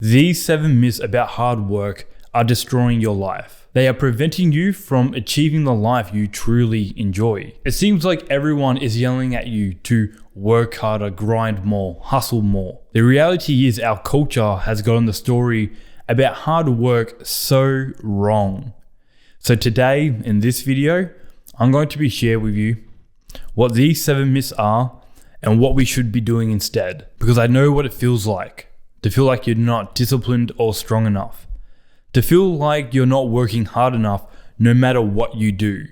These 7 myths about hard work are destroying your life. They are preventing you from achieving the life you truly enjoy. It seems like everyone is yelling at you to work harder, grind more, hustle more. The reality is our culture has gotten the story about hard work so wrong. So today in this video, I'm going to be sharing with you what these 7 myths are and what we should be doing instead. Because I know what it feels like to feel like you're not disciplined or strong enough. To feel like you're not working hard enough no matter what you do.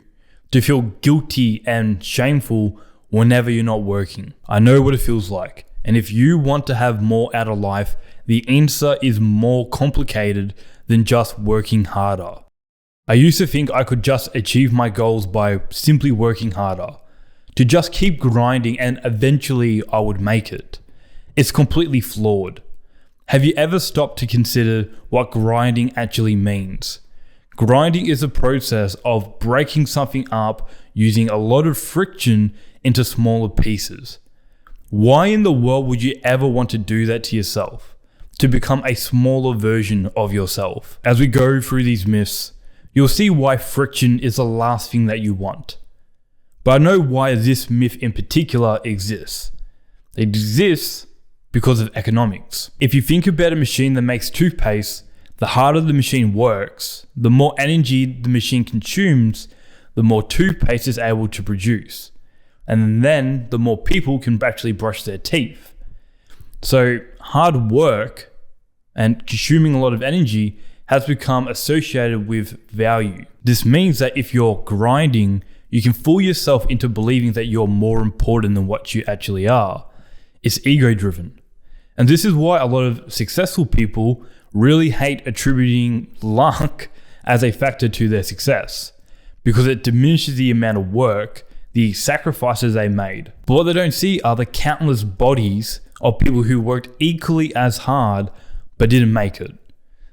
To feel guilty and shameful whenever you're not working. I know what it feels like. And if you want to have more out of life, the answer is more complicated than just working harder. I used to think I could just achieve my goals by simply working harder. To just keep grinding and eventually I would make it. It's completely flawed. Have you ever stopped to consider what grinding actually means? Grinding is a process of breaking something up using a lot of friction into smaller pieces. Why in the world would you ever want to do that to yourself? To become a smaller version of yourself? As we go through these myths, you'll see why friction is the last thing that you want. But I know why this myth in particular exists. It exists because of economics. If you think about a machine that makes toothpaste, the harder the machine works, the more energy the machine consumes, the more toothpaste is able to produce. And then the more people can actually brush their teeth. So hard work and consuming a lot of energy has become associated with value. This means that if you're grinding, you can fool yourself into believing that you're more important than what you actually are. It's ego driven. And this is why a lot of successful people really hate attributing luck as a factor to their success, because it diminishes the amount of work, the sacrifices they made. But what they don't see are the countless bodies of people who worked equally as hard but didn't make it.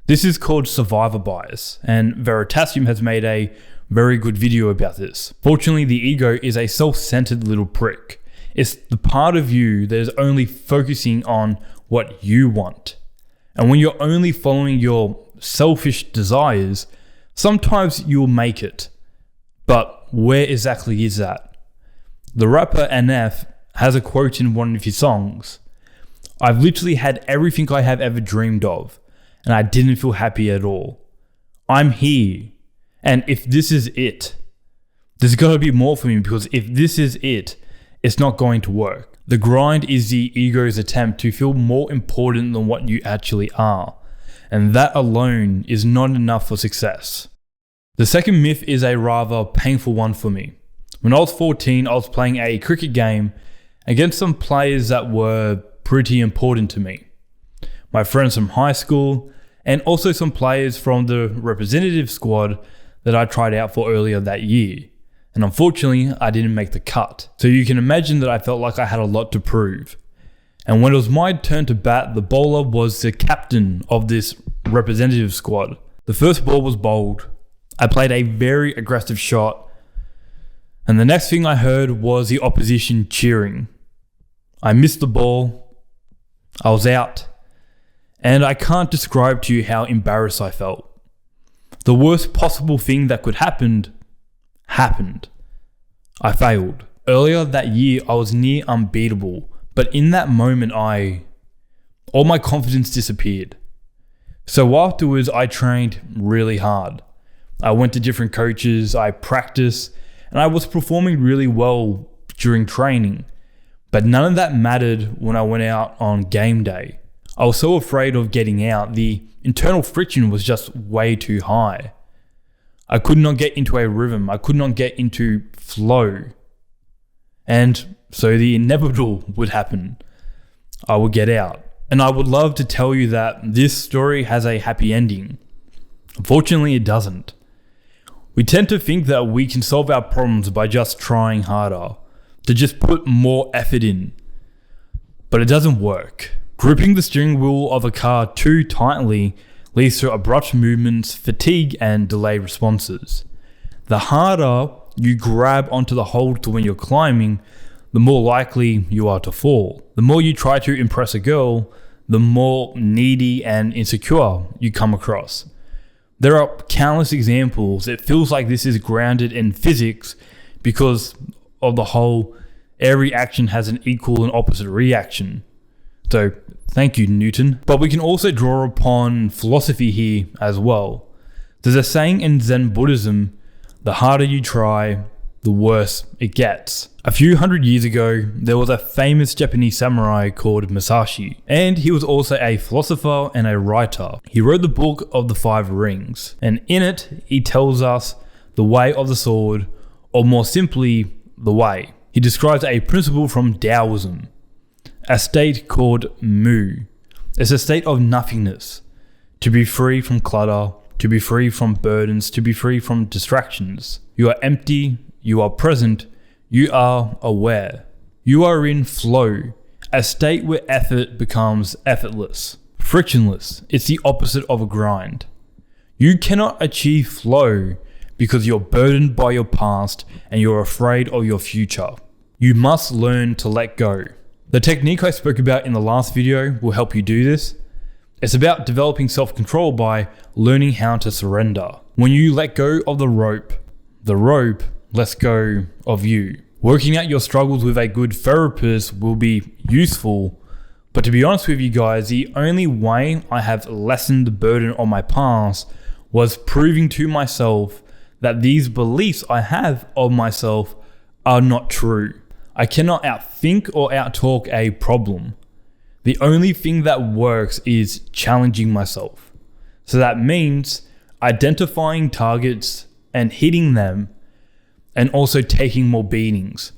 This is called survivor bias, and Veritasium has made a very good video about this. Fortunately, the ego is a self-centered little prick. It's the part of you that is only focusing on what you want. And when you're only following your selfish desires, sometimes you'll make it. But where exactly is that? The rapper NF has a quote in one of his songs. "I've literally had everything I have ever dreamed of, and I didn't feel happy at all. I'm here. And if this is it, there's gotta be more for me, because if this is it, it's not going to work." The grind is the ego's attempt to feel more important than what you actually are. And that alone is not enough for success. The second myth is a rather painful one for me. When I was 14, I was playing a cricket game against some players that were pretty important to me. My friends from high school, and also some players from the representative squad that I tried out for earlier that year. And unfortunately, I didn't make the cut. So you can imagine that I felt like I had a lot to prove. And when it was my turn to bat, the bowler was the captain of this representative squad. The first ball was bowled. I played a very aggressive shot. And the next thing I heard was the opposition cheering. I missed the ball. I was out. And I can't describe to you how embarrassed I felt. The worst possible thing that could happen happened. I failed. Earlier that year, I was near unbeatable, but in that moment, all my confidence disappeared. So afterwards, I trained really hard. I went to different coaches, I practiced, and I was performing really well during training. But none of that mattered when I went out on game day. I was so afraid of getting out. The internal friction was just way too high. I could not get into a rhythm. I could not get into flow. And so the inevitable would happen. I would get out. And I would love to tell you that this story has a happy ending. Unfortunately, it doesn't. We tend to think that we can solve our problems by just trying harder, to just put more effort in. But it doesn't work. Gripping the steering wheel of a car too tightly leads to abrupt movements, fatigue, and delayed responses. The harder you grab onto the hold when you're climbing, the more likely you are to fall. The more you try to impress a girl, the more needy and insecure you come across. There are countless examples. It feels like this is grounded in physics because of the whole every action has an equal and opposite reaction. So thank you, Newton. But we can also draw upon philosophy here as well. There's a saying in Zen Buddhism, the harder you try, the worse it gets. A few hundred years ago, there was a famous Japanese samurai called Musashi, and he was also a philosopher and a writer. He wrote the Book of the Five Rings, and in it, he tells us the way of the sword, or more simply, the way. He describes a principle from Taoism, a state called Mu. It's a state of nothingness, to be free from clutter, to be free from burdens, to be free from distractions. You are empty, you are present, you are aware. You are in flow, a state where effort becomes effortless, frictionless. It's the opposite of a grind. You cannot achieve flow because you're burdened by your past and you're afraid of your future. You must learn to let go. The technique I spoke about in the last video will help you do this. It's about developing self-control by learning how to surrender. When you let go of the rope lets go of you. Working out your struggles with a good therapist will be useful, but to be honest with you guys, the only way I have lessened the burden on my past was proving to myself that these beliefs I have of myself are not true. I cannot outthink or outtalk a problem. The only thing that works is challenging myself. So that means identifying targets and hitting them, and also taking more beatings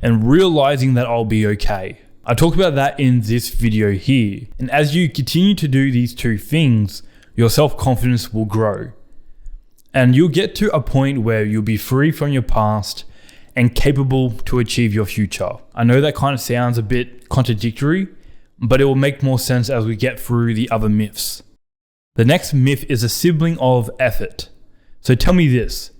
and realizing that I'll be okay. I talk about that in this video here. And as you continue to do these two things, your self-confidence will grow. And you'll get to a point where you'll be free from your past and capable to achieve your future. I know that kind of sounds a bit contradictory, but it will make more sense as we get through the other myths. The next myth is a sibling of effort. So tell me this,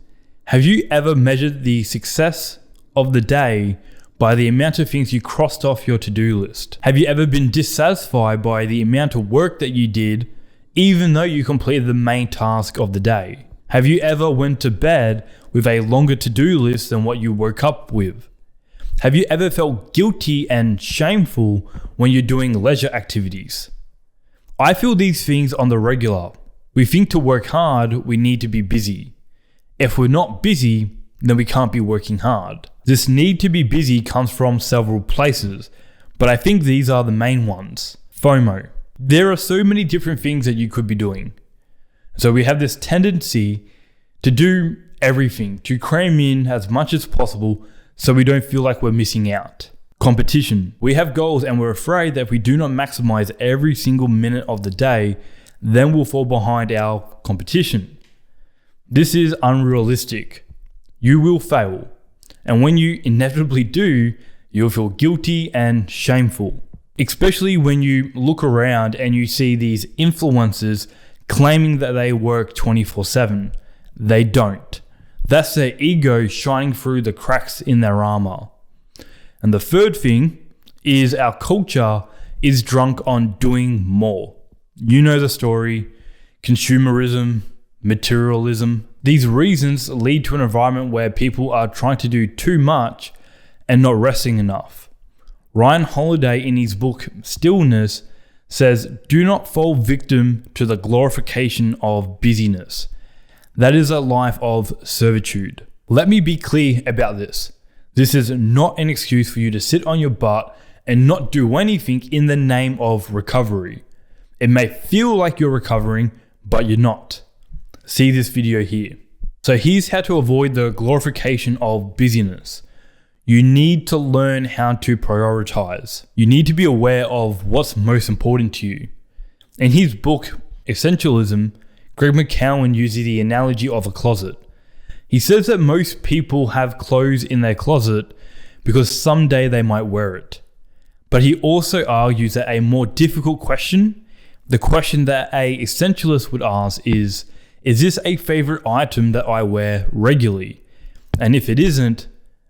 have you ever measured the success of the day by the amount of things you crossed off your to-do list? Have you ever been dissatisfied by the amount of work that you did, even though you completed the main task of the day? Have you ever went to bed with a longer to-do list than what you woke up with? Have you ever felt guilty and shameful when you're doing leisure activities? I feel these things on the regular. We think to work hard, we need to be busy. If we're not busy, then we can't be working hard. This need to be busy comes from several places, but I think these are the main ones. FOMO. There are so many different things that you could be doing. So we have this tendency to do everything, to cram in as much as possible so we don't feel like we're missing out. Competition. We have goals and we're afraid that if we do not maximize every single minute of the day, then we'll fall behind our competition. This is unrealistic. You will fail. And when you inevitably do, you'll feel guilty and shameful. Especially when you look around and you see these influencers claiming that they work 24/7. They don't. That's their ego shining through the cracks in their armor. And the third thing is our culture is drunk on doing more. You know the story. Consumerism, materialism. These reasons lead to an environment where people are trying to do too much and not resting enough. Ryan Holiday in his book Stillness says, do not fall victim to the glorification of busyness. That is a life of servitude. Let me be clear about this. This is not an excuse for you to sit on your butt and not do anything in the name of recovery. It may feel like you're recovering, but you're not. See this video here. So here's how to avoid the glorification of busyness. You need to learn how to prioritize. You need to be aware of what's most important to you. In his book, Essentialism, Greg McKeown uses the analogy of a closet. He says that most people have clothes in their closet because someday they might wear it. But he also argues that a more difficult question, the question that a essentialist would ask is this a favorite item that I wear regularly? And if it isn't,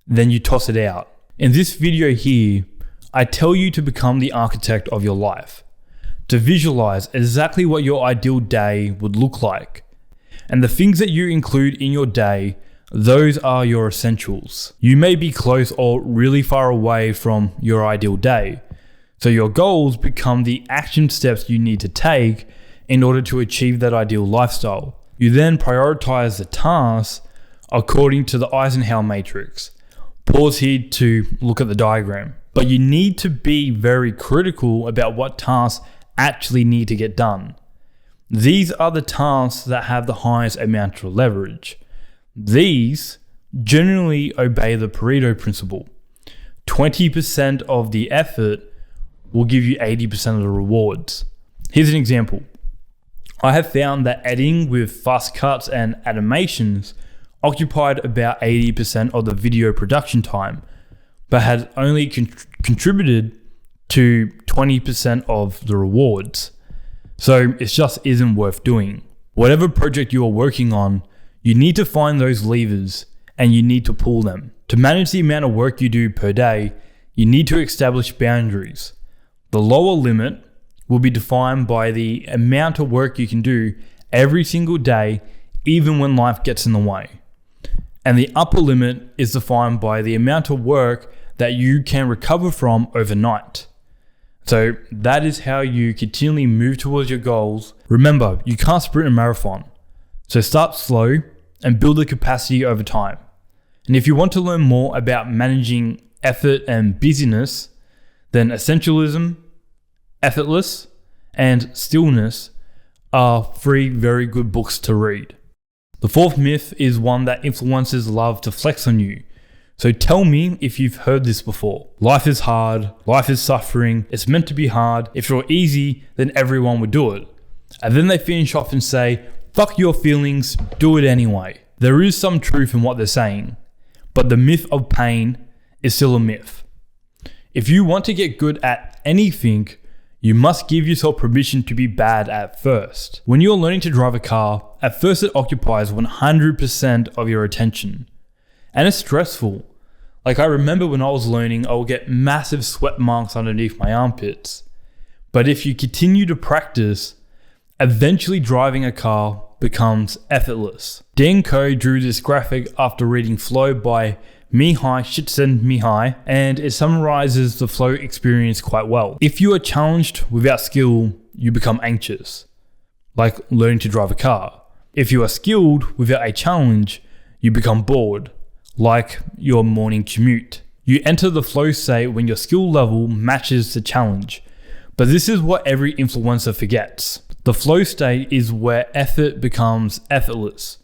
then you toss it out. In this video here, I tell you to become the architect of your life. to visualize exactly what your ideal day would look like. And the things that you include in your day, those are your essentials. You may be close or really far away from your ideal day. So your goals become the action steps you need to take in order to achieve that ideal lifestyle. You then prioritize the tasks according to the Eisenhower matrix. Pause here to look at the diagram. But you need to be very critical about what tasks actually need to get done. These are the tasks that have the highest amount of leverage. These generally obey the Pareto principle. 20% of the effort will give you 80% of the rewards. Here's an example. I have found that editing with fast cuts and animations occupied about 80% of the video production time, but had only contributed to 20% of the rewards. So it just isn't worth doing. Whatever project you are working on, you need to find those levers and you need to pull them. To manage the amount of work you do per day, you need to establish boundaries. The lower limit will be defined by the amount of work you can do every single day, even when life gets in the way. And the upper limit is defined by the amount of work that you can recover from overnight. So that is how you continually move towards your goals. Remember, you can't sprint a marathon. So start slow and build the capacity over time. And if you want to learn more about managing effort and busyness, then Essentialism, Effortless, and Stillness are 3 very good books to read. The fourth myth is one that influencers love to flex on you. So tell me if you've heard this before. Life is hard, life is suffering, it's meant to be hard. If it were easy, then everyone would do it. And then they finish off and say, fuck your feelings, do it anyway. There is some truth in what they're saying, but the myth of pain is still a myth. If you want to get good at anything, you must give yourself permission to be bad at first. When you're learning to drive a car, at first it occupies 100% of your attention. And it's stressful. Like I remember when I was learning, I would get massive sweat marks underneath my armpits. But if you continue to practice, eventually driving a car becomes effortless. Dan Koe drew this graphic after reading Flow by Mihai Csikszentmihalyi, and it summarizes the flow experience quite well. If you are challenged without skill, you become anxious, like learning to drive a car. If you are skilled without a challenge, you become bored, like your morning commute. You enter the flow state when your skill level matches the challenge. But this is what every influencer forgets. The flow state is where effort becomes effortless.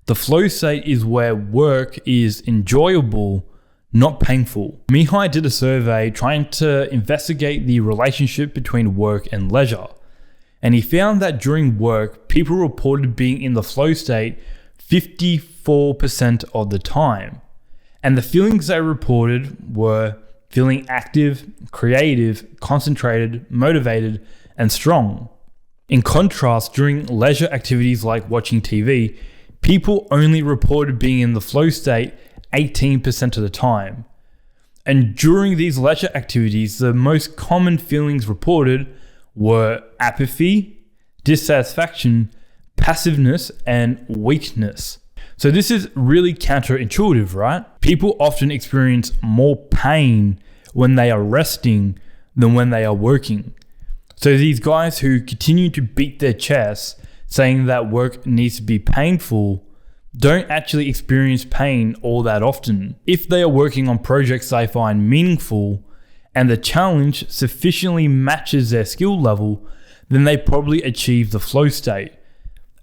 The flow state is where work is enjoyable, not painful. Mihai did a survey trying to investigate the relationship between work and leisure. And he found that during work, people reported being in the flow state 54% of the time. And the feelings they reported were feeling active, creative, concentrated, motivated, and strong. In contrast, during leisure activities like watching TV, people only reported being in the flow state 18% of the time. And during these leisure activities, the most common feelings reported were apathy, dissatisfaction, passiveness, and weakness. So this is really counterintuitive, right? People often experience more pain when they are resting than when they are working. So these guys who continue to beat their chests saying that work needs to be painful don't actually experience pain all that often. If they are working on projects they find meaningful and the challenge sufficiently matches their skill level, then they probably achieve the flow state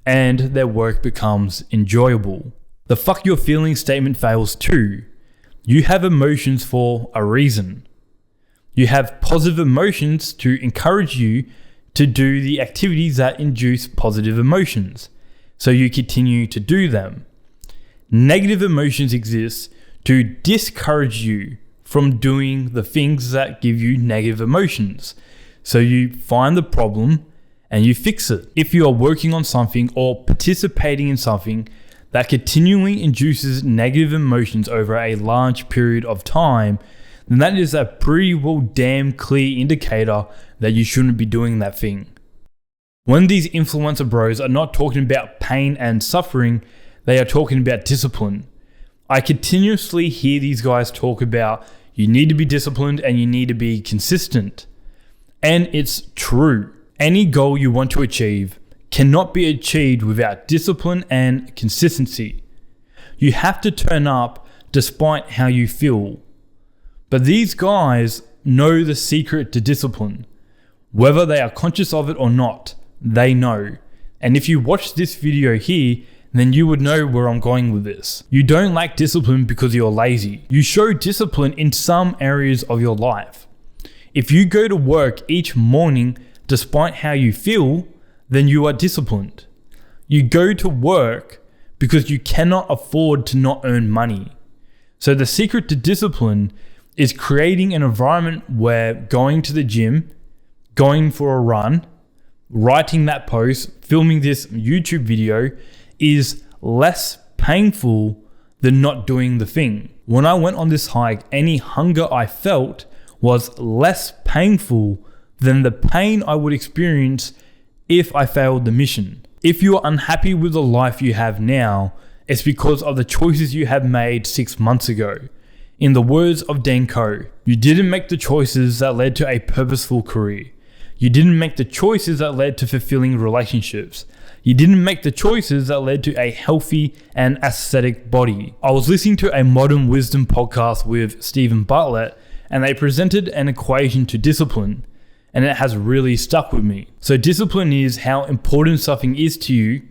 and their work becomes enjoyable. The fuck your feelings statement fails too. You have emotions for a reason. You have positive emotions to encourage you to do the activities that induce positive emotions, so you continue to do them. Negative emotions exist to discourage you from doing the things that give you negative emotions, so you find the problem and you fix it. If you are working on something or participating in something that continually induces negative emotions over a large period of time, then that is a pretty well damn clear indicator that you shouldn't be doing that thing. When these influencer bros are not talking about pain and suffering, they are talking about discipline. I continuously hear these guys talk about you need to be disciplined and you need to be consistent. And it's true. Any goal you want to achieve cannot be achieved without discipline and consistency. You have to turn up despite how you feel. But these guys know the secret to discipline. Whether they are conscious of it or not, they know. And if you watch this video here, then you would know where I'm going with this. You don't lack discipline because you're lazy. You show discipline in some areas of your life. If you go to work each morning despite how you feel, then you are disciplined. You go to work because you cannot afford to not earn money. So the secret to discipline is creating an environment where going to the gym, going for a run, writing that post, filming this YouTube video is less painful than not doing the thing. When I went on this hike, any hunger I felt was less painful than the pain I would experience if I failed the mission. If you are unhappy with the life you have now, it's because of the choices you have made 6 months ago. In the words of Danko, you didn't make the choices that led to a purposeful career. You didn't make the choices that led to fulfilling relationships. You didn't make the choices that led to a healthy and aesthetic body. I was listening to a Modern Wisdom podcast with Stephen Bartlett, and they presented an equation to discipline, and it has really stuck with me. So discipline is how important something is to you,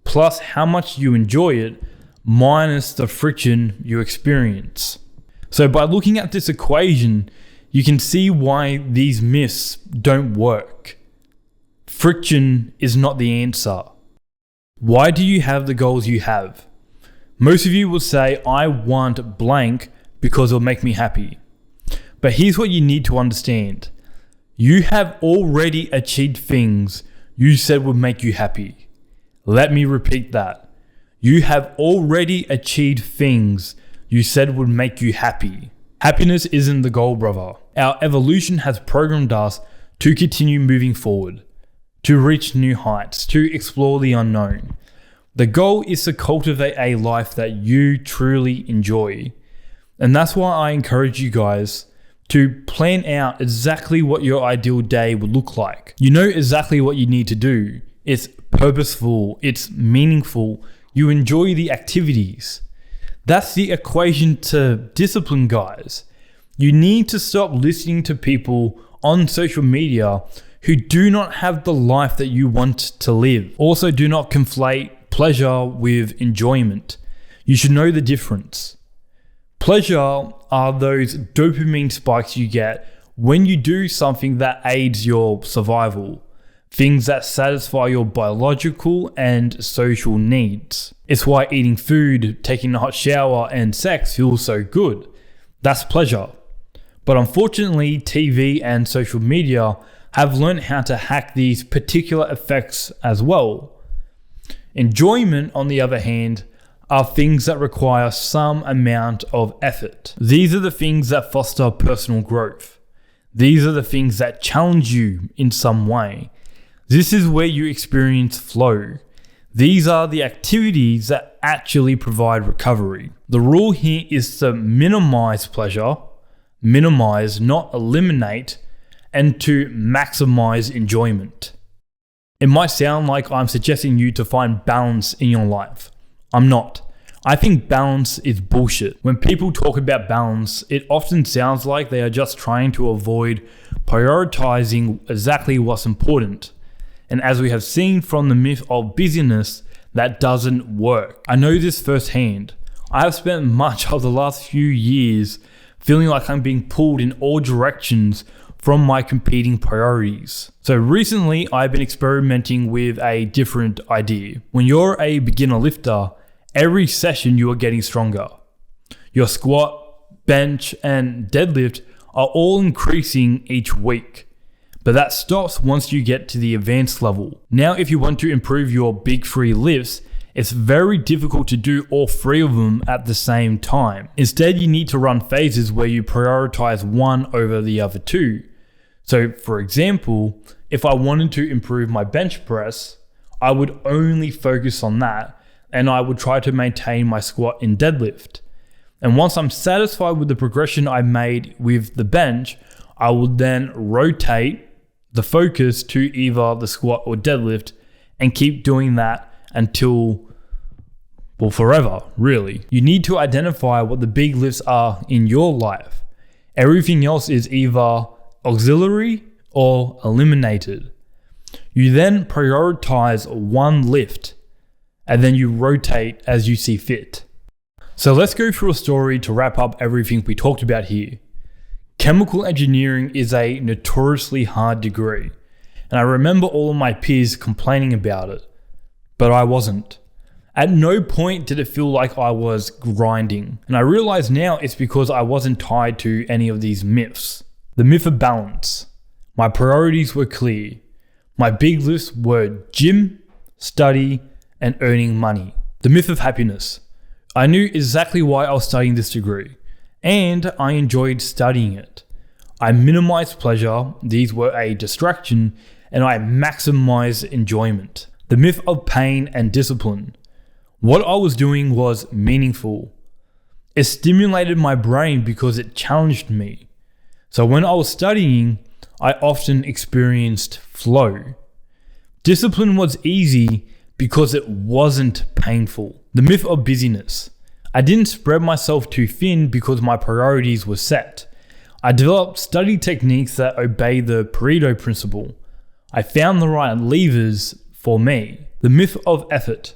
plus how much you enjoy it, minus the friction you experience. So by looking at this equation, you can see why these myths don't work. Friction is not the answer. Why do you have the goals you have? Most of you will say, I want blank because it'll make me happy. But here's what you need to understand. You have already achieved things you said would make you happy. Let me repeat that. You have already achieved things you said would make you happy. Happiness isn't the goal, brother. Our evolution has programmed us to continue moving forward, to reach new heights, to explore the unknown. The goal is to cultivate a life that you truly enjoy. And that's why I encourage you guys to plan out exactly what your ideal day would look like. You know exactly what you need to do. It's purposeful, it's meaningful, you enjoy the activities. That's the equation to discipline, guys. You need to stop listening to people on social media who do not have the life that you want to live. Also, do not conflate pleasure with enjoyment. You should know the difference. Pleasure are those dopamine spikes you get when you do something that aids your survival, things that satisfy your biological and social needs. It's why eating food, taking a hot shower, and sex feels so good. That's pleasure. But unfortunately, TV and social media have learned how to hack these particular effects as well. Enjoyment, on the other hand, are things that require some amount of effort. These are the things that foster personal growth. These are the things that challenge you in some way. This is where you experience flow. These are the activities that actually provide recovery. The rule here is to minimize pleasure, minimize, not eliminate, and to maximize enjoyment. It might sound like I'm suggesting you to find balance in your life. I'm not. I think balance is bullshit. When people talk about balance, it often sounds like they are just trying to avoid prioritizing exactly what's important. And as we have seen from the myth of busyness, that doesn't work. I know this firsthand. I have spent much of the last few years feeling like I'm being pulled in all directions from my competing priorities. So recently, I've been experimenting with a different idea. When you're a beginner lifter, every session you are getting stronger. Your squat, bench, and deadlift are all increasing each week. But that stops once you get to the advanced level. Now, if you want to improve your big three lifts, It's very difficult to do all three of them at the same time. Instead, you need to run phases where you prioritize one over the other two. So for example, if I wanted to improve my bench press, I would only focus on that, and I would try to maintain my squat and deadlift. And once I'm satisfied with the progression I made with the bench, I would then rotate the focus to either the squat or deadlift and keep doing that until, well, forever, really. You need to identify what the big lifts are in your life. Everything else is either auxiliary or eliminated. You then prioritize one lift and then you rotate as you see fit. So let's go through a story to wrap up everything we talked about here. Chemical engineering is a notoriously hard degree, and I remember all of my peers complaining about it, but I wasn't. At no point did it feel like I was grinding, and I realize now it's because I wasn't tied to any of these myths. The myth of balance. My priorities were clear. My big lifts were gym, study, and earning money. The myth of happiness. I knew exactly why I was studying this degree, and I enjoyed studying it. I minimized pleasure, these were a distraction, and I maximized enjoyment. The myth of pain and discipline. What I was doing was meaningful. It stimulated my brain because it challenged me. So when I was studying, I often experienced flow. Discipline was easy because it wasn't painful. The myth of busyness. I didn't spread myself too thin because my priorities were set. I developed study techniques that obey the Pareto principle. I found the right levers for me. The myth of effort.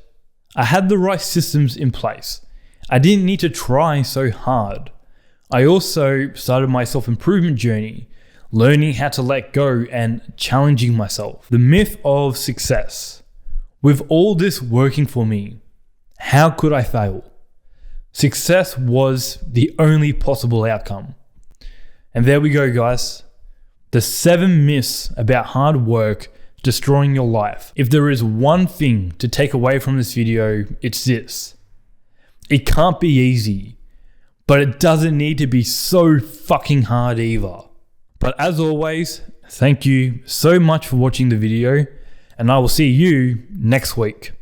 I had the right systems in place. I didn't need to try so hard. I also started my self-improvement journey, learning how to let go and challenging myself. The myth of success. With all this working for me, how could I fail? Success was the only possible outcome. And there we go, guys. The 7 myths about hard work destroying your life. If there is one thing to take away from this video, it's this. It can't be easy, but it doesn't need to be so fucking hard either. But as always, thank you so much for watching the video, and I will see you next week.